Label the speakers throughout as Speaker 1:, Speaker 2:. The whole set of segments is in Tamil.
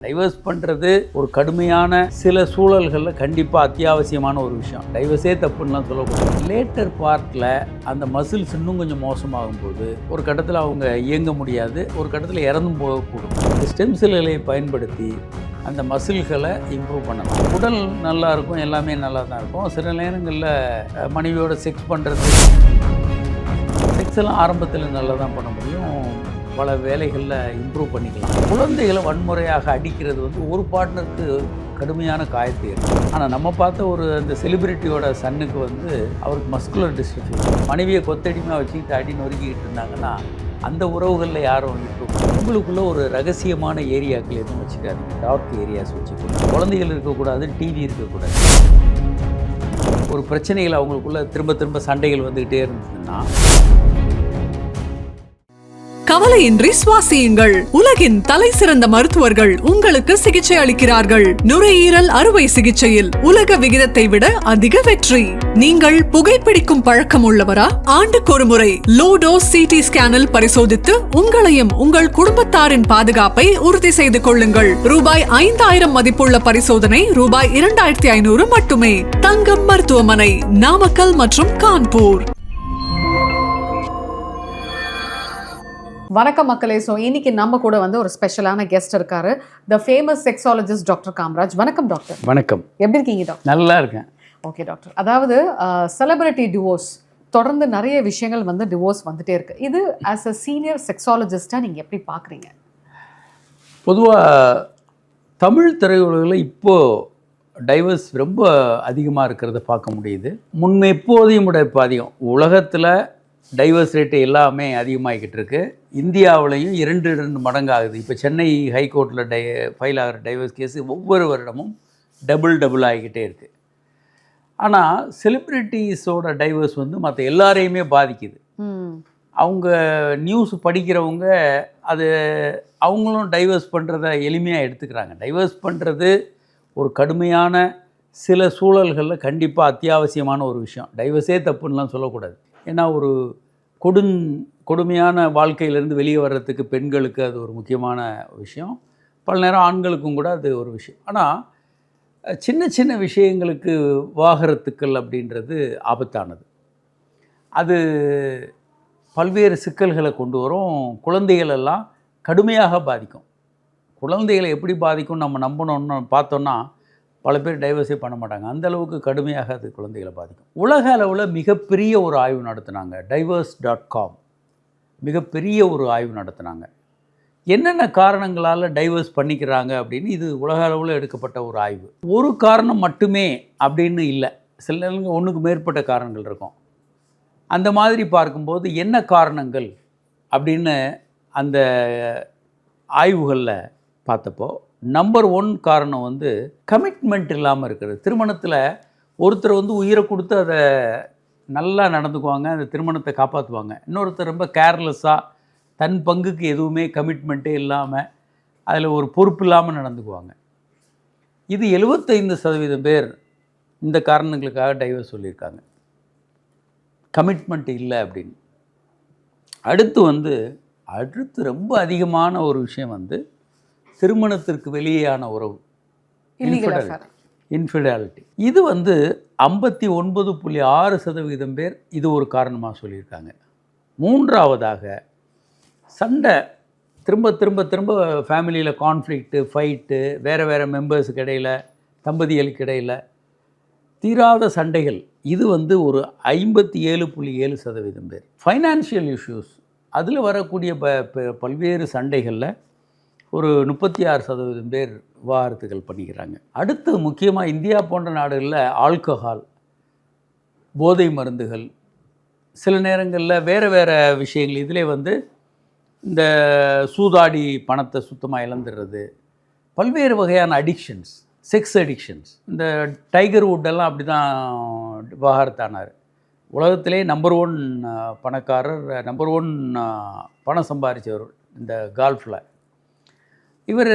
Speaker 1: டைவர்ஸ் பண்ணுறது ஒரு கடுமையான சில சூழல்களில் கண்டிப்பாக அத்தியாவசியமான ஒரு விஷயம். டைவர்ஸே தப்புன்னெலாம் சொல்லக்கூடாது. லேட்டர் பார்ட்டில் அந்த மசில்ஸ் இன்னும் கொஞ்சம் மோசமாகும் போது ஒரு கட்டத்தில் அவங்க இயங்க முடியாது, ஒரு கட்டத்தில் இறந்தும் போகக்கூடும். இந்த ஸ்டெம் செல்களை பயன்படுத்தி அந்த மசில்களை இம்ப்ரூவ் பண்ணலாம். உடல் நல்லா இருக்கும், எல்லாமே நல்லா தான் இருக்கும். சில நேரங்களில் மனைவியோட செக்ஸ் பண்ணுறது, செக்ஸ் எல்லாம் ஆரம்பத்தில் நல்லா தான் பண்ண முடியும், பல வேலைகளில் இம்ப்ரூவ் பண்ணிக்கலாம். குழந்தைகளை வன்முறையாக அடிக்கிறது வந்து ஒரு பார்ட்னருக்கு கடுமையான காயத்தை ஏற்படும். ஆனால் நம்ம பார்த்த அந்த செலிபிரிட்டியோட சன்னுக்கு வந்து அவருக்கு மஸ்குலர் டிஸ்ட்ரஃபி, மனைவியை கொத்தடிமையாக வச்சுக்கிட்டு அடி நொறுக்கிட்டு இருந்தாங்கன்னா அந்த உறவுகளில் யாரும் இருக்கும். உங்களுக்குள்ள ஒரு ரகசியமான ஏரியாக்கள் எதுவும் வச்சுக்காதீங்க. டார்க் ஏரியாஸ் வச்சுக்கணும். குழந்தைகள் இருக்கக்கூடாது, டிவி இருக்கக்கூடாது. ஒரு பிரச்சனைகள் அவங்களுக்குள்ள திரும்ப திரும்ப சண்டைகள் வந்துக்கிட்டே இருந்ததுன்னா
Speaker 2: கவலையின்றி சுவாசியுங்கள். உலகின் தலை சிறந்த மருத்துவர்கள் உங்களுக்கு சிகிச்சை அளிக்கிறார்கள். நுரையீரல் அறுவை சிகிச்சையில் உலக விகிதத்தை விட அதிக வெற்றி. நீங்கள் புகைப்பிடிக்கும் பழக்கம் உள்ளவரா? ஆண்டுக்கு ஒரு முறை லோ டோஸ் சிடி ஸ்கேனில் பரிசோதித்து உங்களையும் உங்கள் குடும்பத்தாரின் பாதுகாப்பை உறுதி செய்து கொள்ளுங்கள். ரூபாய் 5000 மதிப்புள்ள பரிசோதனை ரூபாய் 2500 மட்டுமே. தங்கம் மருத்துவமனை, நாமக்கல் மற்றும் கான்பூர்.
Speaker 3: வணக்கம் மக்களே. ஸோ இன்னைக்கு நம்ம கூட வந்து ஒரு ஸ்பெஷலான கெஸ்ட் இருக்காரு, the famous sexologist doctor Kamaraj. வணக்கம் டாக்டர்.
Speaker 1: வணக்கம்.
Speaker 3: எப்படி இருக்கீங்க டாக்டர்?
Speaker 1: நல்லா இருக்கேன்.
Speaker 3: ஓகே டாக்டர், அதாவது செலிபிரிட்டி டிவோர்ஸ் தொடர்ந்து நிறைய விஷயங்கள் வந்து டிவோர்ஸ் வந்துட்டே இருக்கு. இது ஆஸ் அ சீனியர் செக்ஸாலஜிஸ்டாக நீங்கள் எப்படி பார்க்குறீங்க?
Speaker 1: பொதுவாக தமிழ் திரையுலகில் இப்போது டைவர்ஸ் ரொம்ப அதிகமாக இருக்கிறத பார்க்க முடியுது. முன்ன எப்போதையும் விட இப்போ அதிகம். உலகத்தில் டைவர்ஸ் ரேட்டு எல்லாமே அதிகமாகிக்கிட்டு இருக்கு. இந்தியாவிலையும் 2 மடங்கு ஆகுது. இப்போ சென்னை ஹைகோர்ட்டில் ஃபைல் ஆகிற டைவர்ஸ் கேஸு ஒவ்வொரு வருடமும் டபுள் ஆகிக்கிட்டே இருக்குது. ஆனால் செலிப்ரிட்டிஸோட டைவர்ஸ் வந்து மற்ற எல்லாரையுமே பாதிக்குது. அவங்க நியூஸ் படிக்கிறவங்க அது அவங்களும் டைவர்ஸ் பண்ணுறத எளிமையாக எடுத்துக்கிறாங்க. டைவர்ஸ் பண்ணுறது ஒரு கடுமையான சில சூழல்களில் கண்டிப்பாக அத்தியாவசியமான ஒரு விஷயம். டைவர்ஸே தப்புன்னெலாம் சொல்லக்கூடாது. ஏன்னா ஒரு கொடுமையான வாழ்க்கையிலேருந்து வெளியே வர்றதுக்கு பெண்களுக்கு அது ஒரு முக்கியமான விஷயம். பல நேரம் ஆண்களுக்கும் கூட அது ஒரு விஷயம். ஆனால் சின்ன சின்ன விஷயங்களுக்கு விவாகரத்துக்கள் அப்படின்றது ஆபத்தானது. அது பல்வேறு சிக்கல்களை கொண்டு வரும். குழந்தைகளெல்லாம் கடுமையாக பாதிக்கும். குழந்தைகளை எப்படி பாதிக்கும் நம்ம நம்பணும்னு பார்த்தோன்னா பல பேர் டைவர்ஸே பண்ண மாட்டாங்க. அந்த அளவுக்கு கடுமையாக அது குழந்தைகளை பாதிக்கும். உலக அளவில் மிகப்பெரிய ஒரு ஆய்வு நடத்தினாங்க. divorce.com மிகப்பெரிய ஒரு ஆய்வு நடத்தினாங்க. என்னென்ன காரணங்களால் டைவர்ஸ் பண்ணிக்கிறாங்க அப்படின்னு. இது உலக அளவில் எடுக்கப்பட்ட ஒரு ஆய்வு. ஒரு காரணம் மட்டுமே அப்படின்னு இல்லை, சில நேரங்கள் ஒன்றுக்கு மேற்பட்ட காரணங்கள் இருக்கும். அந்த மாதிரி பார்க்கும்போது என்ன காரணங்கள் அப்படின்னு அந்த ஆய்வுகளில் பார்த்தப்போ நம்பர் 1 காரணம் வந்து கமிட்மெண்ட் இல்லாமல் இருக்கிறது. திருமணத்தில் ஒருத்தர் வந்து உயிரை கொடுத்து அதை நல்லா நடந்துக்குவாங்க, அந்த திருமணத்தை காப்பாற்றுவாங்க. இன்னொருத்தர் ரொம்ப கேர்லெஸ்ஸாக தன் பங்குக்கு எதுவுமே கமிட்மெண்ட்டே இல்லாமல் அதில் ஒரு பொறுப்பு இல்லாமல் நடந்துக்குவாங்க. இது 75% பேர் இந்த காரணங்களுக்காக டைவர்ஸ் சொல்லியிருக்காங்க, கமிட்மெண்ட் இல்லை அப்படின்னு. அடுத்து ரொம்ப அதிகமான ஒரு விஷயம் வந்து திருமணத்திற்கு வெளியேயான உறவு, இன்ஃபிடாலிட்டி. இது வந்து 59.6% பேர் இது ஒரு காரணமாக சொல்லியிருக்காங்க. 3ஆவதாக சண்டை, திரும்ப திரும்ப திரும்ப ஃபேமிலியில் கான்ஃப்ளிக்ட்டு, ஃபைட்டு, வேறு மெம்பர்ஸுக்கு இடையில், தம்பதிகளுக்கு இடையில் தீராத சண்டைகள். இது வந்து ஒரு 57.7% பேர். ஃபைனான்ஷியல் இஷ்யூஸ், அதில் வரக்கூடிய பல்வேறு சண்டைகளில் ஒரு 36% பேர் விவாகரத்துகள் பண்ணிக்கிறாங்க. அடுத்து முக்கியமாக இந்தியா போன்ற நாடுகளில் ஆல்கஹால், போதை மருந்துகள், சில நேரங்களில் வேறு விஷயங்கள், இதிலே வந்து இந்த சூதாடி பணத்தை சுத்தமாக இழந்துடுறது, பல்வேறு வகையான அடிக்ஷன்ஸ், செக்ஸ் அடிக்ஷன்ஸ். இந்த டைகர் வுட்டெல்லாம் அப்படி தான் விவாகரத்தானார். உலகத்திலே நம்பர் 1 பணக்காரர், நம்பர் 1 பணம் சம்பாதிச்சவர் இந்த கால்ஃபில். இவர்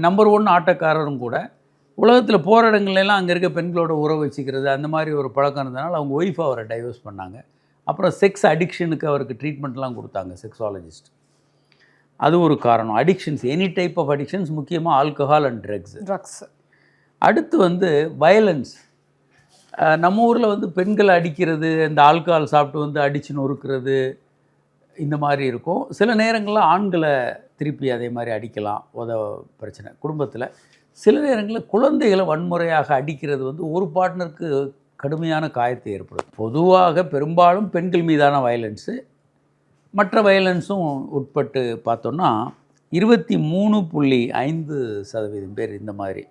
Speaker 1: நம்பர் 1 ஆட்டக்காரரும் கூட. உலகத்தில் போகிற இடங்கள்லாம் அங்கே இருக்க பெண்களோட உறவு வச்சுக்கிறது, அந்த மாதிரி ஒரு பழக்கம் இருந்ததுனால அவங்க ஒய்ஃப் அவரை டைவர்ஸ் பண்ணாங்க. அப்புறம் செக்ஸ் அடிக்ஷனுக்கு அவருக்கு ட்ரீட்மெண்ட்லாம் கொடுத்தாங்க செக்ஸாலஜிஸ்ட். அது ஒரு காரணம். Addictions, any type of addictions, முக்கியமாக ஆல்கஹால் அண்ட் ட்ரக்ஸ். அடுத்து வந்து வயலன்ஸ். நம்ம ஊரில் வந்து பெண்களை அடிக்கிறது, இந்த ஆல்கஹால் சாப்பிட்டு வந்து அடித்து நொறுக்கிறது, இந்த மாதிரி இருக்கும். சில நேரங்களில் ஆண்களை திருப்பி அதே மாதிரி அடிக்கலாம், பிரச்சனை குடும்பத்தில். சில நேரங்களில் குழந்தைகளை வன்முறையாக அடிக்கிறது வந்து ஒரு பார்ட்னருக்கு கடுமையான காயத்தை ஏற்படும். பொதுவாக பெரும்பாலும் பெண்கள் மீதான வயலன்ஸு, மற்ற வயலன்ஸும் உட்பட்டு பார்த்தோன்னா 23.5% பேர் இந்த மாதிரி.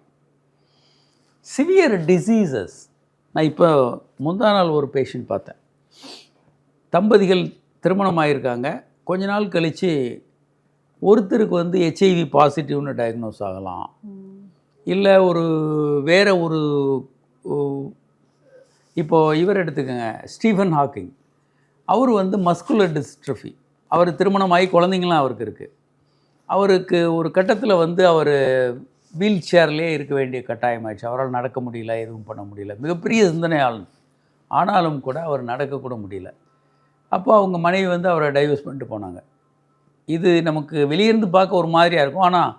Speaker 1: Severe diseases. நான் இப்போ முந்தா நாள் ஒரு பேஷண்ட் பார்த்தேன். தம்பதிகள் திருமணம் ஆகியிருக்காங்க. கொஞ்ச நாள் கழித்து ஒருத்தருக்கு வந்து ஹெச்ஐவி பாசிட்டிவ்னு டயக்னோஸ் ஆகலாம், இல்லை வேறு ஒரு இப்போது இவர் எடுத்துக்கோங்க, ஸ்டீஃபன் ஹாக்கிங். அவர் வந்து மஸ்குலர் டிஸ்ட்ரஃபி. அவர் திருமணமாகி குழந்தைங்களாம் அவருக்கு இருக்குது. அவருக்கு ஒரு கட்டத்தில் வந்து அவர் வீல் சேர்லேயே இருக்க வேண்டிய கட்டாயம் ஆயிடுச்சு. அவரால் நடக்க முடியல, எதுவும் பண்ண முடியல. மிகப்பெரிய சிந்தனையாளன், ஆனாலும் கூட அவர் நடக்கக்கூட முடியல. அப்போ அவங்க மனைவி வந்து அவரை டைவர்ஸ் பண்ணிட்டு போனாங்க. இது நமக்கு வெளியிருந்து பார்க்க ஒரு மாதிரியாக இருக்கும், ஆனால்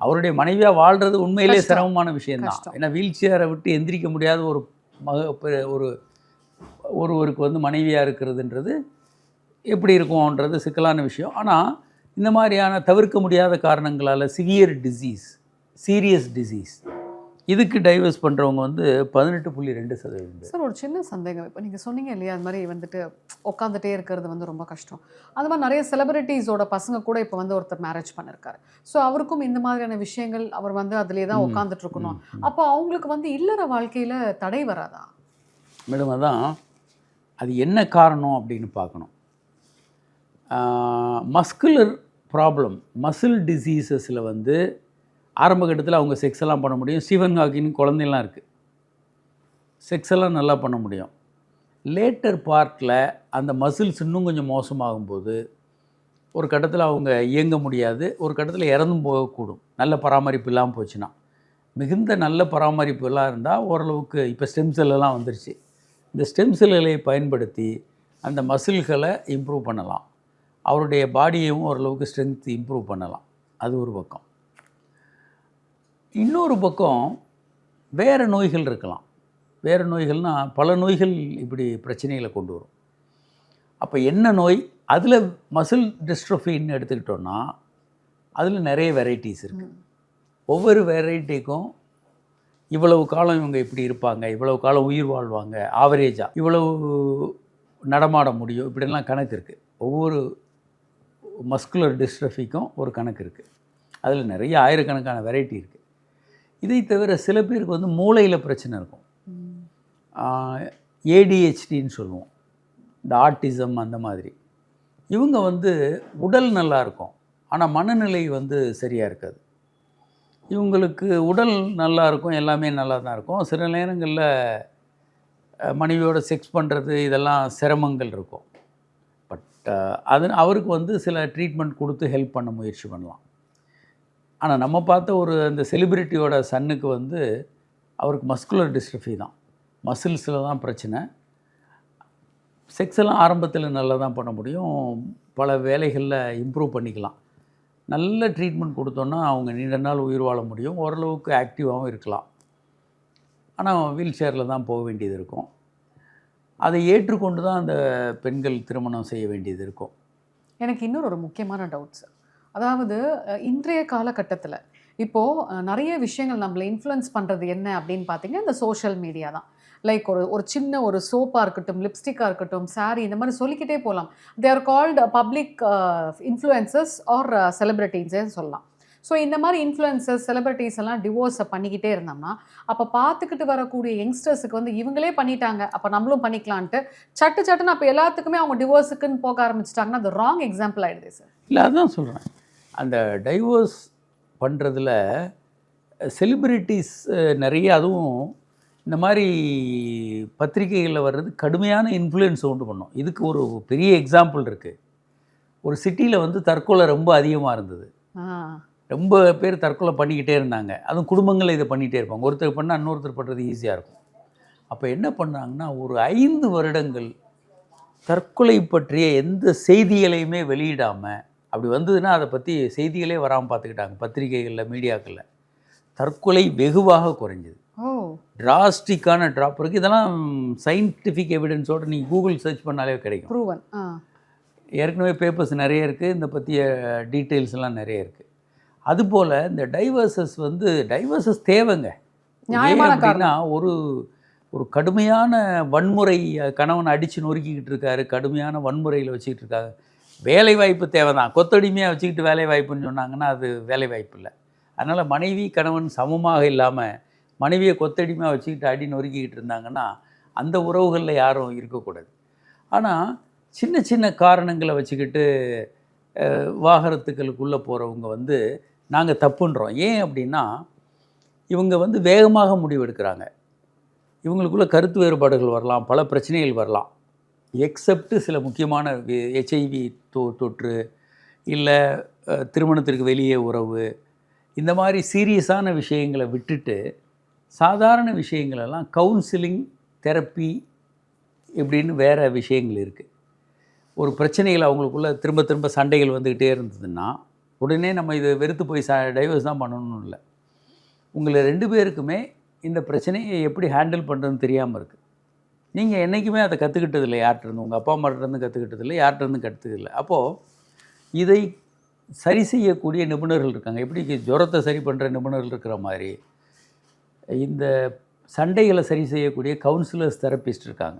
Speaker 1: அவருடைய மனைவியாக வாழ்கிறது உண்மையிலே சிரமமான விஷயந்தான். ஏன்னா வீல் சேரை விட்டு எந்திரிக்க முடியாத ஒருவருக்கு வந்து மனைவியாக இருக்கிறதுன்றது எப்படி இருக்கும்ன்றது சிக்கலான விஷயம். ஆனால் இந்த மாதிரியான தவிர்க்க முடியாத காரணங்களால் சீரியஸ் டிசீஸ் இதுக்கு டைவர்ஸ் பண்ணுறவங்க வந்து 18.2%.
Speaker 3: சார், ஒரு சின்ன சந்தேகம். இப்போ நீங்கள் சொன்னீங்க இல்லையா, அது மாதிரி வந்துட்டு உட்காந்துட்டே இருக்கிறது வந்து ரொம்ப கஷ்டம். அது மாதிரி நிறைய செலிபிரிட்டிஸோட பசங்க கூட இப்போ வந்து ஒருத்தர் மேரேஜ் பண்ணியிருக்காரு. ஸோ அவருக்கும் இந்த மாதிரியான விஷயங்கள், அவர் வந்து அதிலே தான் உட்காந்துட்டு இருக்கணும். அப்போ அவங்களுக்கு வந்து இல்லற வாழ்க்கையில் தடை வராதா?
Speaker 1: மேடம், அதான் அது என்ன காரணம் அப்படின்னு பார்க்கணும். மஸ்குலர் ப்ராப்ளம், மசில் டிசீசஸில் வந்து ஆரம்ப கட்டத்தில் அவங்க செக்ஸ் எல்லாம் பண்ண முடியும். ஸ்டீஃபன் ஹாக்கிங் குழந்தைலாம் இருக்குது, செக்ஸ் எல்லாம் நல்லா பண்ண முடியும். லேட்டர் பார்ட்டில் அந்த மசில்ஸ் இன்னும் கொஞ்சம் மோசமாகும்போது ஒரு கட்டத்தில் அவங்க இயங்க முடியாது, ஒரு கட்டத்தில் இறந்தும் போகக்கூடும். நல்ல பராமரிப்பு இல்லாமல் போச்சுன்னா. மிகுந்த நல்ல பராமரிப்பு எல்லாம் இருந்தால் ஓரளவுக்கு இப்போ ஸ்டெம் செல்லெல்லாம் வந்துருச்சு. இந்த ஸ்டெம் செல்களை பயன்படுத்தி அந்த மசில்களை இம்ப்ரூவ் பண்ணலாம், அவருடைய பாடியையும் ஓரளவுக்கு ஸ்ட்ரென்த் இம்ப்ரூவ் பண்ணலாம். அது ஒரு பக்கம். இன்னொரு பக்கம் வேறு நோய்கள் இருக்கலாம். வேறு நோய்கள்னால் பல நோய்கள் இப்படி பிரச்சனைகளை கொண்டு வரும். அப்போ என்ன நோய், அதில் மசில் டிஸ்ட்ரோஃபின்னு எடுத்துக்கிட்டோன்னா அதில் நிறைய வெரைட்டிஸ் இருக்குது. ஒவ்வொரு வெரைட்டிக்கும் இவ்வளவு காலம் இவங்க இப்படி இருப்பாங்க, இவ்வளவு காலம் உயிர் வாழ்வாங்க, ஆவரேஜாக இவ்வளவு நடமாட முடியும், இப்படிலாம் கணக்கு இருக்குது. ஒவ்வொரு மஸ்குலர் டிஸ்ட்ரஃபிக்கும் ஒரு கணக்கு இருக்குது. அதில் நிறைய ஆயிரக்கணக்கான வெரைட்டி இருக்குது. இதை தவிர சில பேருக்கு வந்து மூளையில் பிரச்சனை இருக்கும். ஏடிஹெச்டின்னு சொல்லுவோம், இந்த ஆட்டிசம் அந்த மாதிரி. இவங்க வந்து உடல் நல்லா இருக்கும், ஆனால் மனநிலை வந்து சரியாக இருக்காது. இவங்களுக்கு உடல் நல்லா இருக்கும், எல்லாமே நல்லா தான் இருக்கும். சில நேரங்களில் மனைவியோட செக்ஸ் பண்ணுறது இதெல்லாம் சிரமங்கள் இருக்கும். பட் அவருக்கு வந்து சில ட்ரீட்மெண்ட் கொடுத்து ஹெல்ப் பண்ண முயற்சி பண்ணலாம். ஆனால் நம்ம பார்த்த அந்த செலிபிரிட்டியோட சன்னுக்கு வந்து அவருக்கு மஸ்குலர் டிஸ்ட்ரஃபி தான், மசில்ஸில் தான் பிரச்சனை. செக்ஸ் எல்லாம் ஆரம்பத்தில் நல்லா தான் பண்ண முடியும், பல வேலைகளில் இம்ப்ரூவ் பண்ணிக்கலாம். நல்ல ட்ரீட்மெண்ட் கொடுத்தோன்னா அவங்க நீண்ட நாள் உயிர் வாழ முடியும், ஓரளவுக்கு ஆக்டிவாகவும் இருக்கலாம். ஆனால் வீல் சேரில் தான் போக வேண்டியது இருக்கும். அதை ஏற்றுக்கொண்டு தான் அந்த பெண்கள் திருமணம் செய்ய வேண்டியது இருக்கும்.
Speaker 3: எனக்கு இன்னொரு முக்கியமான டவுட்ஸ், அதாவது இன்றைய காலகட்டத்தில் இப்போது நிறைய விஷயங்கள் நம்மளை இன்ஃப்ளூயன்ஸ் பண்ணுறது என்ன அப்படின்னு பார்த்தீங்கன்னா இந்த சோஷியல் மீடியா தான். லைக் ஒரு சின்ன ஒரு சோப்பாக இருக்கட்டும், லிப்ஸ்டிக்காக இருக்கட்டும், சாரீ, இந்த மாதிரி சொல்லிக்கிட்டே போகலாம். They are called public influences are செலிப்ரிட்டிஸேன்னு சொல்லலாம். ஸோ இந்த மாதிரி இன்ஃப்ளூயன்சஸ், செலிப்ரிட்டிஸ் எல்லாம் டிவோர்ஸை பண்ணிக்கிட்டே இருந்தோம்னா அப்போ பார்த்துக்கிட்டு வரக்கூடிய யங்ஸ்டர்ஸுக்கு வந்து இவங்களே பண்ணிட்டாங்க, அப்போ நம்மளும் பண்ணிக்கலான்ட்டு சட்டுன்னு அப்போ எல்லாத்துக்குமே அவங்க டிவோர்ஸுக்குன்னு போக ஆரம்பிச்சிட்டாங்கன்னா அது ராங் எக்ஸாம்பிள் ஆகிடுது சார்.
Speaker 1: இல்லை, அதுதான் சொல்கிறேன். அந்த டைவோர்ஸ் பண்ணுறதுல செலிப்ரிட்டிஸ் நிறைய, அதுவும் இந்த மாதிரி பத்திரிகைகளில் வர்றது கடுமையான இன்ஃப்ளூயன்ஸ் உண்டு பண்ணும். இதுக்கு ஒரு பெரிய எக்ஸாம்பிள் இருக்குது. ஒரு சிட்டியில் வந்து தற்கொலை ரொம்ப அதிகமாக இருந்தது, ரொம்ப பேர் தற்கொலை பண்ணிக்கிட்டே இருந்தாங்க. அதுவும் குடும்பங்களில் இதை பண்ணிகிட்டே இருப்பாங்க. ஒருத்தர் பண்ணால் இன்னொருத்தர் பண்ணுறது ஈஸியாக இருக்கும். அப்போ என்ன பண்ணாங்கன்னா ஒரு 5 வருடங்கள் தற்கொலை பற்றிய எந்த செய்திகளையுமே வெளியிடாமல் அப்படி வந்ததுன்னா அதை பற்றி செய்திகளே வராமல் பார்த்துக்கிட்டாங்க, பத்திரிகைகளில், மீடியாக்களில். தற்கொலை வெகுவாக குறைஞ்சிது.
Speaker 3: ஓ
Speaker 1: டிராஸ்டிக்கான ட்ராப் இருக்குது. இதெல்லாம் சயின்டிஃபிக் எவிடன்ஸோடு நீங்கள் கூகுள் சர்ச் பண்ணாலே கிடைக்கும்.
Speaker 3: ப்ரூவன்.
Speaker 1: ஏற்கனவே பேப்பர்ஸ் நிறைய இருக்குது, இந்த பற்றிய டீட்டெயில்ஸ் எல்லாம் நிறைய இருக்குது. அதுபோல் இந்த டைவர்சஸ் தேவைங்க.
Speaker 3: நியாயமான
Speaker 1: அப்படின்னா ஒரு கடுமையான வன்முறை, கணவன் அடித்து நொறுக்கிக்கிட்டு இருக்காரு, கடுமையான வன்முறையில் வச்சுக்கிட்டு இருக்காங்க. வேலை வாய்ப்பு தேவை தான். கொத்தடிமையாக வச்சுக்கிட்டு வேலை வாய்ப்புன்னு சொன்னாங்கன்னா அது வேலை வாய்ப்பு இல்லை. அதனால் மனைவி கணவன் சமமாக இல்லாமல் மனைவியை கொத்தடிமையாக வச்சுக்கிட்டு அடி நொறுக்கிக்கிட்டு இருந்தாங்கன்னா அந்த உறவுகளில் யாரும் இருக்கக்கூடாது. ஆனால் சின்ன சின்ன காரணங்களை வச்சுக்கிட்டு விவாகரத்துக்களுக்குள்ளே போகிறவங்க நாங்கள் தப்புன்றோம். ஏன் அப்படின்னா இவங்க வேகமாக முடிவெடுக்கிறாங்க. இவங்களுக்குள்ள கருத்து வேறுபாடுகள் வரலாம், பல பிரச்சனைகள் வரலாம். எக்ஸப்ட் சில முக்கியமான HIV தொற்று, இல்லை திருமணத்திற்கு வெளியே உறவு, இந்த மாதிரி சீரியஸான விஷயங்களை விட்டுட்டு சாதாரண விஷயங்களெல்லாம் கவுன்சிலிங், தெரப்பி இப்படின்னு வேறு விஷயங்கள் இருக்குது. ஒரு பிரச்சனைகள் அவங்களுக்குள்ள திரும்ப திரும்ப சண்டைகள் வந்துக்கிட்டே இருந்ததுன்னா உடனே நம்ம இதை வெறுத்து போய் டைவர்ஸ் தான் பண்ணணும்னு இல்லை. உங்களை 2 பேருக்குமே இந்த பிரச்சனையை எப்படி ஹேண்டில் பண்ணுறதுன்னு தெரியாமல் இருக்குது. நீங்கள் என்றைக்குமே அதை கற்றுக்கிட்டதில்லை யார்கிட்டருந்து, உங்கள் அப்பா அம்மாட்டேருந்து கற்றுக்கிட்டதில்லை, யார்கிட்டருந்து கற்றுக்கதில்லை. அப்போது இதை சரி செய்யக்கூடிய நிபுணர்கள் இருக்காங்க. எப்படி ஜுரத்தை சரி பண்ணுற நிபுணர்கள் இருக்கிற மாதிரி இந்த சண்டைகளை சரி செய்யக்கூடிய கவுன்சிலர்ஸ், தெரப்பிஸ்ட் இருக்காங்க.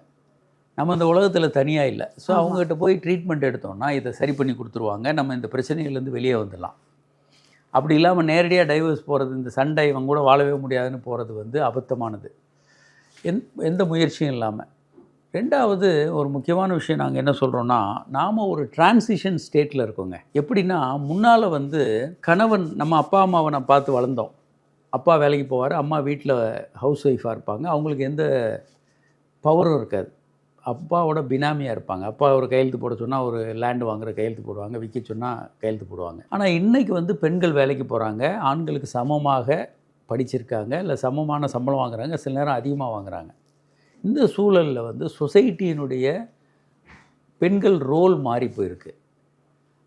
Speaker 1: நம்ம இந்த உலகத்தில் தனியாக இல்லை. ஸோ அவங்ககிட்ட போய் ட்ரீட்மெண்ட் எடுத்தோம்னா இதை சரி பண்ணி கொடுத்துருவாங்க. நம்ம இந்த பிரச்சனைகள்லேருந்து வெளியே வந்துடலாம். அப்படி இல்லாமல் நேரடியாக டைவர்ஸ் போகிறது, இந்த சண்டை இவங்க கூட வாழவே முடியாதுன்னு போகிறது அபத்தமானது, எந்த முயற்சியும் இல்லாமல். 2வது ஒரு முக்கியமான விஷயம் நாங்கள் என்ன சொல்கிறோன்னா, நாம் ஒரு டிரான்சிஷன் ஸ்டேட்டில் இருக்கோங்க. எப்படின்னா முன்னால் கணவன், நம்ம அப்பா அம்மாவை நான் பார்த்து வளர்ந்தோம். அப்பா வேலைக்கு போவார், அம்மா வீட்டில் ஹவுஸ் ஒய்ஃபாக இருப்பாங்க. அவங்களுக்கு எந்த பவரும் இருக்காது. அப்பாவோட பினாமியாக இருப்பாங்க. அப்பா ஒரு கையெழுத்து போட சொன்னால் ஒரு லேண்டு வாங்குற கையெழுத்து போடுவாங்க, விற்க சொன்னால் கையெழுத்து போடுவாங்க. ஆனால் இன்றைக்கி பெண்கள் வேலைக்கு போகிறாங்க, ஆண்களுக்கு சமமாக படிச்சிருக்காங்க, இல்லை சமமான சம்பளம் வாங்குறாங்க, சில நேரம் அதிகமாக வாங்குறாங்க. இந்த சூழலில் சொசைட்டியினுடைய பெண்கள் ரோல் மாறி போயிருக்கு.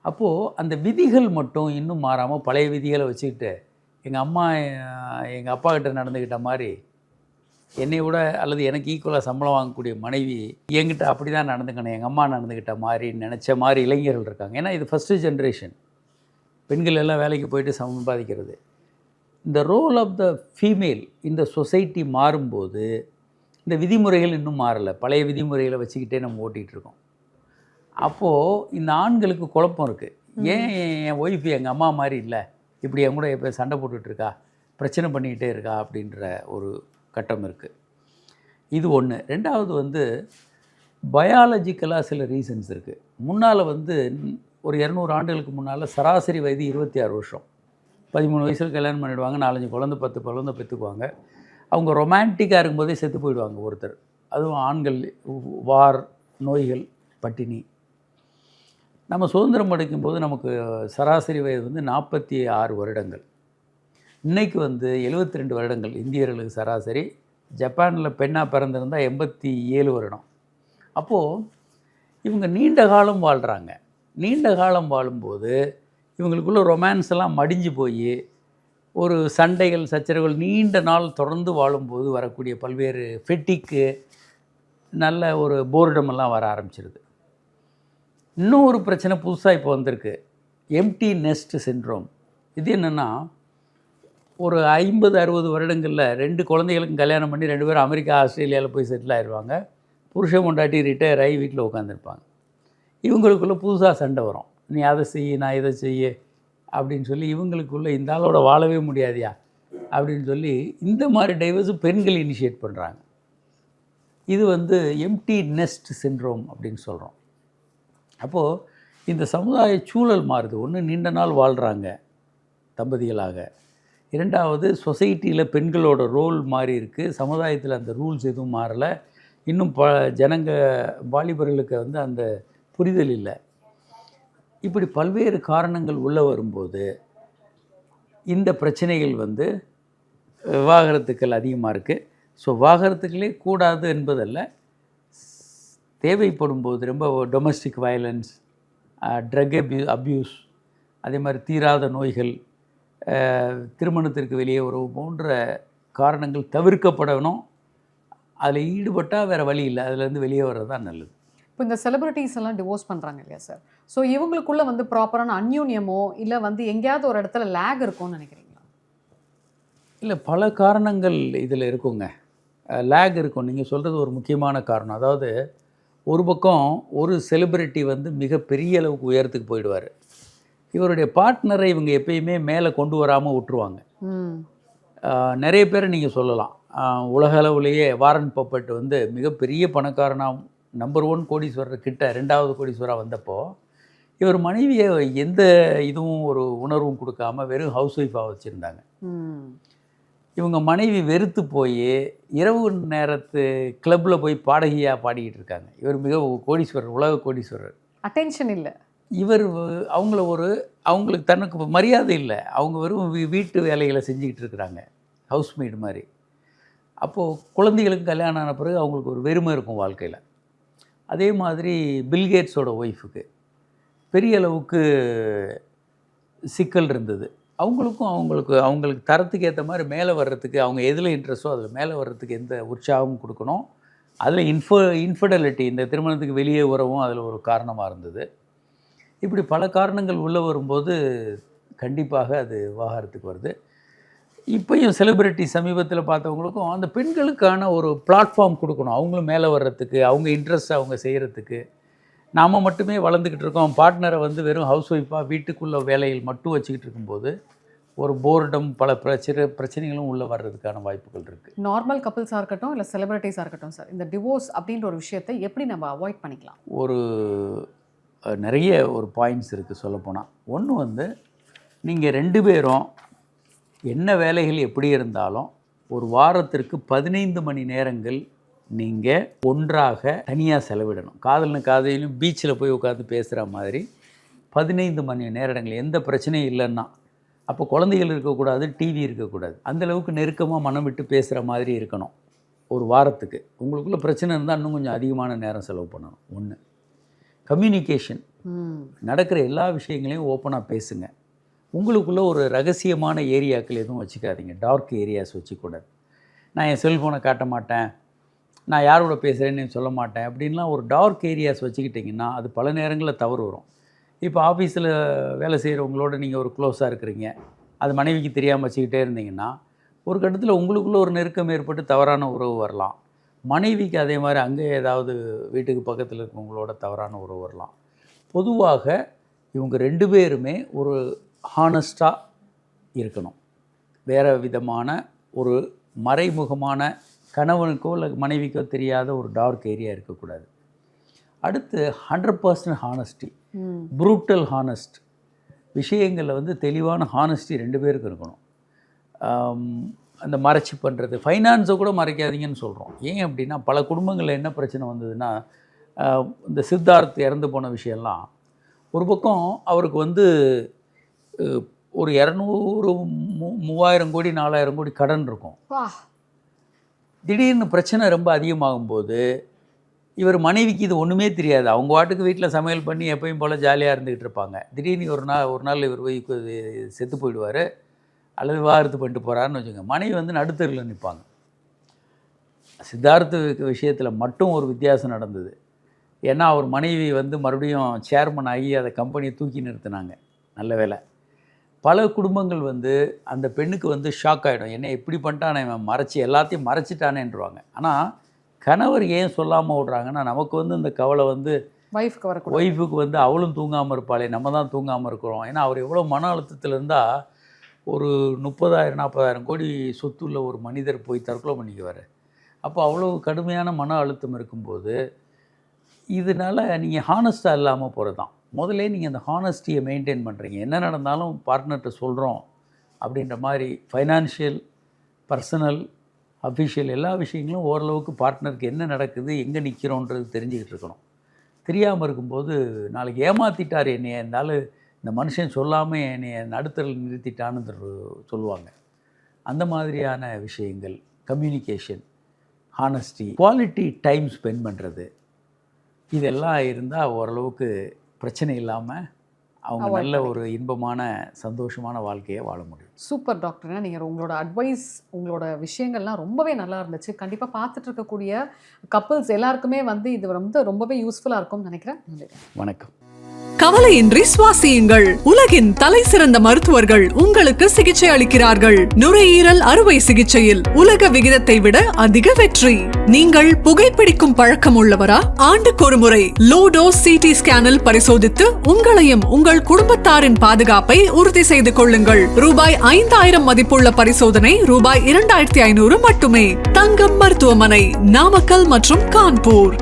Speaker 1: அப்போது அந்த விதிகள் மட்டும் இன்னும் மாறாமல் பழைய விதிகளை வச்சுக்கிட்டு எங்கள் அம்மா எங்கள் அப்பா கிட்ட நடந்துக்கிட்ட மாதிரி என்னை விட அல்லது எனக்கு ஈக்குவலாக சம்பளம் வாங்கக்கூடிய மனைவி என்கிட்ட அப்படி தான் நடந்துக்கணும், எங்கள் அம்மா நடந்துக்கிட்ட மாதிரி நினச்ச மாதிரி இளைஞர்கள் இருக்காங்க. ஏன்னா இது ஃபஸ்ட்டு ஜென்ரேஷன். பெண்கள் எல்லாம் வேலைக்கு போயிட்டு சம்பாதிக்கிறது. இந்த ரோல் ஆஃப் த ஃபீமேல் இந்த சொசைட்டி மாறும்போது இந்த விதிமுறைகள் இன்னும் மாறலை. பழைய விதிமுறைகளை வச்சுக்கிட்டே நம்ம ஓட்டிகிட்ருக்கோம். அப்போது இந்த ஆண்களுக்கு குழப்பம் இருக்குது. ஏன் என் ஒய்ஃப் எங்கள் அம்மா மாதிரி இல்லை, இப்படி என் கூட எப்போ சண்டை போட்டுட்ருக்கா, பிரச்சனை பண்ணிக்கிட்டே இருக்கா அப்படின்ற ஒரு கட்டம் இருக்குது. இது ஒன்று. 2வது பயாலஜிக்கலாக சில ரீசன்ஸ் இருக்குது. முன்னால் ஒரு 200 ஆண்டுகளுக்கு முன்னால் சராசரி வயது 26 வருஷம். 13 வயசில் கல்யாணம் பண்ணிவிடுவாங்க, 4-5 குழந்தை, 10 குழந்தை பெற்றுக்குவாங்க. அவங்க ரொமான்டிக்காக இருக்கும்போதே செத்து போயிடுவாங்க ஒருத்தர். அதுவும் ஆண்கள் வார், நோய்கள், பட்டினி. நம்ம சுதந்திரம் அடைக்கும்போது நமக்கு சராசரி வயது 46 வருடங்கள். இன்றைக்கி 72 வருடங்கள் இந்தியர்களுக்கு சராசரி. ஜப்பானில் பெண்ணாக பிறந்திருந்தால் 87 வருடம். அப்போது இவங்க நீண்ட காலம் வாழ்கிறாங்க. நீண்ட காலம் வாழும்போது இவங்களுக்குள்ள ரொமான்ஸ் எல்லாம் மடிஞ்சு போய் ஒரு சண்டைகள், சச்சரவுகள் நீண்ட நாள் தொடர்ந்து வாழும்போது வரக்கூடிய பல்வேறு ஃபெட்டிக்கு, நல்ல ஒரு போர்டமெல்லாம் வர ஆரம்பிச்சிருது. இன்னும் ஒரு பிரச்சனை புதுசாக இப்போ வந்திருக்கு, எம்டி நெஸ்ட் சிண்ட்ரோம். இது என்னென்னா, ஒரு 50-60 வருடங்களில் 2 குழந்தைகளுக்கும் கல்யாணம் பண்ணி 2 பேரும் அமெரிக்கா, ஆஸ்திரேலியாவில் போய் செட்டில் ஆயிடுவாங்க. புருஷன் பொண்டாட்டி ரிட்டையர் ஆகி வீட்டில் உட்காந்துருப்பாங்க. இவங்களுக்குள்ளே புதுசாக சண்டை வரும். நீ அதை செய்ய, நான் இதை செய்ய அப்படின்னு சொல்லி இவங்களுக்குள்ளே இந்த ஆளோட வாழவே முடியாதியா அப்படின்னு சொல்லி இந்த மாதிரி டைவர்ஸு பெண்கள் இனிஷியேட் பண்ணுறாங்க. இது எம்டி நெஸ்ட் சிண்ட்ரோம் அப்படின்னு சொல்கிறோம். அப்போது இந்த சமுதாய சூழல் மாறுது. ஒன்று, நீண்ட நாள் வாழ்கிறாங்க தம்பதிகளாக. 2வது, சொசைட்டியில் பெண்களோட ரோல் மாறி இருக்குது. சமுதாயத்தில் அந்த ரூல்ஸ் எதுவும் மாறலை. இன்னும் ஜனங்க வாலிபர்களுக்கு அந்த புரிதல் இல்லை. இப்படி பல்வேறு காரணங்கள் உள்ளே வரும்போது இந்த பிரச்சனைகள் விவாகரத்துக்கள் அதிகமாக இருக்குது. ஸோ விவாகரத்துக்களே கூடாது என்பதல்ல, தேவைப்படும் போது ரொம்ப டொமஸ்டிக் வயலன்ஸ், ட்ரக் அப்யூஸ் அதே மாதிரி தீராத நோய்கள், திருமணத்திற்கு வெளியே உறவு போன்ற காரணங்கள் தவிர்க்கப்படணும். அதில் ஈடுபட்டால் வேறு வழி இல்லை, அதுலேருந்து வெளியே வர்றது தான் நல்லது.
Speaker 3: இப்போ இந்த செலிபிரிட்டிஸ் எல்லாம் டிவோர்ஸ் பண்ணுறாங்க இல்லையா சார்? ஸோ இவங்களுக்குள்ள வந்து ப்ராப்பரான அந்யூன்யமோ இல்லை வந்து எங்கேயாவது ஒரு இடத்துல லேக் இருக்கும்னு நினைக்கிறீங்களா?
Speaker 1: இல்லை, பல காரணங்கள் இதில் இருக்குங்க. லேக் இருக்கும். நீங்கள் சொல்கிறது ஒரு முக்கியமான காரணம். அதாவது ஒரு பக்கம் ஒரு செலிபிரிட்டி வந்து மிகப்பெரிய அளவுக்கு உயரத்துக்கு போயிடுவார். இவருடைய பார்ட்னரை இவங்க எப்பயுமே மேலே கொண்டு வராமல் விட்டுருவாங்க. நிறைய பேரை நீங்கள் சொல்லலாம். உலக அளவுலேயே வாரன் பப்பட் வந்து மிகப்பெரிய பணக்காரனாக நம்பர் 1 கோடீஸ்வரர் கிட்ட 2வது கோடீஸ்வராக வந்தப்போ இவர் மனைவியை எந்த இதுவும் ஒரு உணர்வும் கொடுக்காம வெறும் ஹவுஸ் ஒய்ஃபாக வச்சுருந்தாங்க. இவங்க மனைவி வெறுத்து போய் இரவு நேரத்து கிளப்பில் போய் பாடகியாக பாடிக்கிட்டு இருக்காங்க. இவர் மிக கோடீஸ்வரர், உலக கோடீஸ்வரர்.
Speaker 3: அட்டென்ஷன் இல்லை.
Speaker 1: இவர் அவங்களுக்கு தனக்கு மரியாதை இல்லை. அவங்க வெறும் வீட்டு வேலைகளை செஞ்சுக்கிட்டு இருக்கிறாங்க, ஹவுஸ்மெய்டு மாதிரி. அப்போது குழந்தைகளுக்கு கல்யாணம் ஆன பிறகு அவங்களுக்கு ஒரு வெறுமை இருக்கும் வாழ்க்கையில். அதே மாதிரி பில்கேட்ஸோட ஒய்ஃபுக்கு பெரிய அளவுக்கு சிக்கல் இருந்தது. அவங்களுக்கு தரத்துக்கு ஏற்ற மாதிரி மேலே வர்றதுக்கு, அவங்க எதில் இன்ட்ரெஸ்ட்டோ அதில் மேலே வர்றதுக்கு எந்த உற்சாகமும் கொடுக்கணும். அதில் இன்ஃபிடலிட்டி, இந்த திருமணத்துக்கு வெளியே உறவும் அதில் ஒரு காரணமாக இருந்தது. இப்படி பல காரணங்கள் உள்ளே வரும்போது கண்டிப்பாக அது விவாகரத்துக்கு வருது. இப்போயும் செலிபிரிட்டி சமீபத்தில் பார்த்தவங்களுக்கும் அந்த பெண்களுக்கான ஒரு பிளாட்ஃபார்ம் கொடுக்கணும், அவங்களும் மேலே வர்றதுக்கு, அவங்க இன்ட்ரெஸ்ட் அவங்க செய்கிறதுக்கு. நாம் மட்டுமே வளர்ந்துக்கிட்டு இருக்கோம். பார்ட்னரை வந்து வெறும் ஹவுஸ் ஒய்ஃபாக வீட்டுக்குள்ளே வேலைகள் மட்டும் வச்சுக்கிட்டு இருக்கும்போது ஒரு போர்டம், பல பிரச்சனைகளும் உள்ளே வர்றதுக்கான வாய்ப்புகள் இருக்குது.
Speaker 3: நார்மல் கப்பிள்ஸாக இருக்கட்டும் இல்லை செலிபிரிட்டிஸாக இருக்கட்டும் சார், இந்த டிவோர்ஸ் அப்படின்ற ஒரு விஷயத்தை எப்படி நம்ம அவாய்ட் பண்ணிக்கலாம்?
Speaker 1: நிறைய பாயிண்ட்ஸ் இருக்குது சொல்லப்போனால். ஒன்று வந்து நீங்கள் 2 பேரும் என்ன வேலைகள் எப்படி இருந்தாலும் ஒரு வாரத்திற்கு 15 மணி நேரங்கள் நீங்கள் ஒன்றாக தனியாக செலவிடணும். காதலியும் பீச்சில் போய் உட்காந்து பேசுகிற மாதிரி 15 மணி நேரங்கள், எந்த பிரச்சனையும் இல்லைன்னா. அப்போ குழந்தைகள் இருக்கக்கூடாது, டிவி இருக்கக்கூடாது. அந்தளவுக்கு நெருக்கமாக மனம் விட்டு பேசுகிற மாதிரி இருக்கணும். ஒரு வாரத்துக்கு உங்களுக்குள்ள பிரச்சனை இருந்தால் இன்னும் கொஞ்சம் அதிகமான நேரம் செலவு பண்ணணும். ஒன்று, கம்யூனிகேஷன். நடக்கிற எல்லா விஷயங்களையும் ஓப்பனாக பேசுங்க. உங்களுக்குள்ளே ஒரு ரகசியமான ஏரியாக்கள் எதுவும் வச்சுக்காதீங்க. டார்க் ஏரியாஸ் வச்சுக்கூடாது. நான் என் செல்ஃபோனை காட்ட மாட்டேன், நான் யாரோட பேசுகிறேன்னு சொல்ல மாட்டேன் அப்படின்லாம் ஒரு டார்க் ஏரியாஸ் வச்சுக்கிட்டிங்கன்னா அது பல நேரங்களில் தவறு வரும். இப்போ ஆஃபீஸில் வேலை செய்கிறவங்களோட நீங்கள் ஒரு க்ளோஸாக இருக்கிறீங்க, அது மனைவிக்கு தெரியாமல் வச்சுக்கிட்டே இருந்தீங்கன்னா ஒரு கட்டத்தில் உங்களுக்குள்ளே ஒரு நெருக்கம் ஏற்பட்டு தவறான உறவு வரலாம். மனைவிக்கு அதே மாதிரி அங்கே ஏதாவது வீட்டுக்கு பக்கத்தில் இருக்கவங்களோட தவறான உறவு வரலாம். பொதுவாக இவங்க 2 பேருமே ஒரு ஹானஸ்ட்டாக இருக்கணும். வேறு விதமான ஒரு மறைமுகமான கணவனுக்கோ இல்லை மனைவிக்கோ தெரியாத ஒரு டார்க் ஏரியா இருக்கக்கூடாது. அடுத்து 100% ஹானஸ்டி, ப்ரூட்டல் ஹானஸ்ட். விஷயங்களில் வந்து தெளிவான ஹானஸ்டி 2 பேருக்கு இருக்கணும். அந்த மறைச்சி பண்ணுறது, ஃபைனான்ஸை கூட மறைக்காதீங்கன்னு சொல்கிறோம். ஏன் அப்படின்னா பல குடும்பங்களில் என்ன பிரச்சனை வந்ததுன்னா, இந்த சித்தார்த் இறந்து போன விஷயம்லாம் ஒரு பக்கம் அவருக்கு வந்து ஒரு 200 3000 கோடி 4000 கோடி கடன் இருக்கும். திடீர்னு பிரச்சனை ரொம்ப அதிகமாகும்போது இவர் மனைவிக்கு இது ஒன்றுமே தெரியாது. அவங்க வாட்டுக்கு வீட்டில் சமையல் பண்ணி எப்பயும் போல் ஜாலியாக இருந்துக்கிட்டு இருப்பாங்க. திடீர்னு ஒரு நாள் இவர் போய் செத்து போயிடுவார் அல்லது விவாகரத்து பண்ணிட்டு போகிறாருன்னு வச்சுக்கோங்க. மனைவி வந்து நடுத்தரில் நிற்பாங்க. சித்தார்த்த விஷயத்தில் மட்டும் ஒரு வித்தியாசம் நடந்தது. ஏன்னா அவர் மனைவி வந்து மறுபடியும் சேர்மன் ஆகி அதை கம்பெனியை தூக்கி நிறுத்தினாங்க. நல்ல வேலை. பல குடும்பங்கள் வந்து அந்த பெண்ணுக்கு வந்து ஷாக் ஆகிடும். என்ன இப்படி பண்ணிட்டானே, மறைச்சி எல்லாத்தையும் மறைச்சிட்டானேன்றாங்க. ஆனால் கணவர் ஏன் சொல்லாமல் விடுறாங்கன்னா, நமக்கு வந்து இந்த கவலை வந்து ஒய்ஃபுக்கு வந்து அவளும் தூங்காமல் இருப்பாளே, நம்ம தான் தூங்காமல் இருக்கிறோம். ஏன்னா அவர் எவ்வளோ மன அழுத்தத்தில் இருந்தால் ஒரு 30,000-40,000 கோடி சொத்துள்ள ஒரு மனிதர் போய் தற்கொலை பண்ணிக்குவார். அப்போ அவ்வளோ கடுமையான மன அழுத்தம் இருக்கும்போது இதனால் நீங்கள் ஹானஸ்ட்டாக இல்லாமல் போகிறது தான். முதல்ல நீங்கள் அந்த ஹானஸ்டியை மெயின்டைன் பண்ணுறீங்க. என்ன நடந்தாலும் பார்ட்னர்கிட்ட சொல்கிறோம் அப்படின்ற மாதிரி ஃபைனான்ஷியல், பர்சனல், அஃபிஷியல் எல்லா விஷயங்களும் ஓரளவுக்கு பார்ட்னருக்கு என்ன நடக்குது, எங்கே நிற்கிறோன்றது தெரிஞ்சுக்கிட்டு இருக்கணும். தெரியாமல் இருக்கும்போது நாளைக்கு ஏமாற்றிட்டார் என்னைய, இருந்தாலும் இந்த மனுஷன் சொல்லாமல் என்னை நடுத்தரில் நிறுத்திட்டான்னு சொல்லுவாங்க. அந்த மாதிரியான விஷயங்கள், communication, honesty, quality time spend பண்ணுறது, இதெல்லாம் இருந்தால் ஓரளவுக்கு பிரச்சனை இல்லாமல் அவங்க
Speaker 3: Avoid
Speaker 1: நல்ல ஒரு இன்பமான சந்தோஷமான வாழ்க்கையை வாழ முடியும்.
Speaker 3: Super doctor. நீங்கள் உங்களோட அட்வைஸ், உங்களோட விஷயங்கள்லாம் ரொம்பவே நல்லா இருந்துச்சு. கண்டிப்பாக பார்த்துட்டு இருக்கக்கூடிய கப்புள்ஸ் எல்லாருக்குமே வந்து இது வந்து ரொம்பவே யூஸ்ஃபுல்லாக இருக்கும்னு நினைக்கிறேன்.
Speaker 1: வணக்கம்.
Speaker 2: கவலையின்றி சுவாசியுங்கள். உலகின் தலை சிறந்த மருத்துவர்கள் உங்களுக்கு சிகிச்சை அளிக்கிறார்கள். நுரையீரல் அறுவை சிகிச்சையில் உலக விகிதத்தை விட அதிக வெற்றி. நீங்கள் புகைப்பிடிக்கும் பழக்கம் உள்ளவரா? ஆண்டுக்கு ஒரு முறை லோ டோஸ் சிடி ஸ்கேனில் பரிசோதித்து உங்களையும் உங்கள் குடும்பத்தாரின் பாதுகாப்பை உறுதி செய்து கொள்ளுங்கள். ரூபாய் 5000 மதிப்புள்ள பரிசோதனை ரூபாய் 2500 மட்டுமே. தங்கம் மருத்துவமனை, நாமக்கல் மற்றும் கான்பூர்.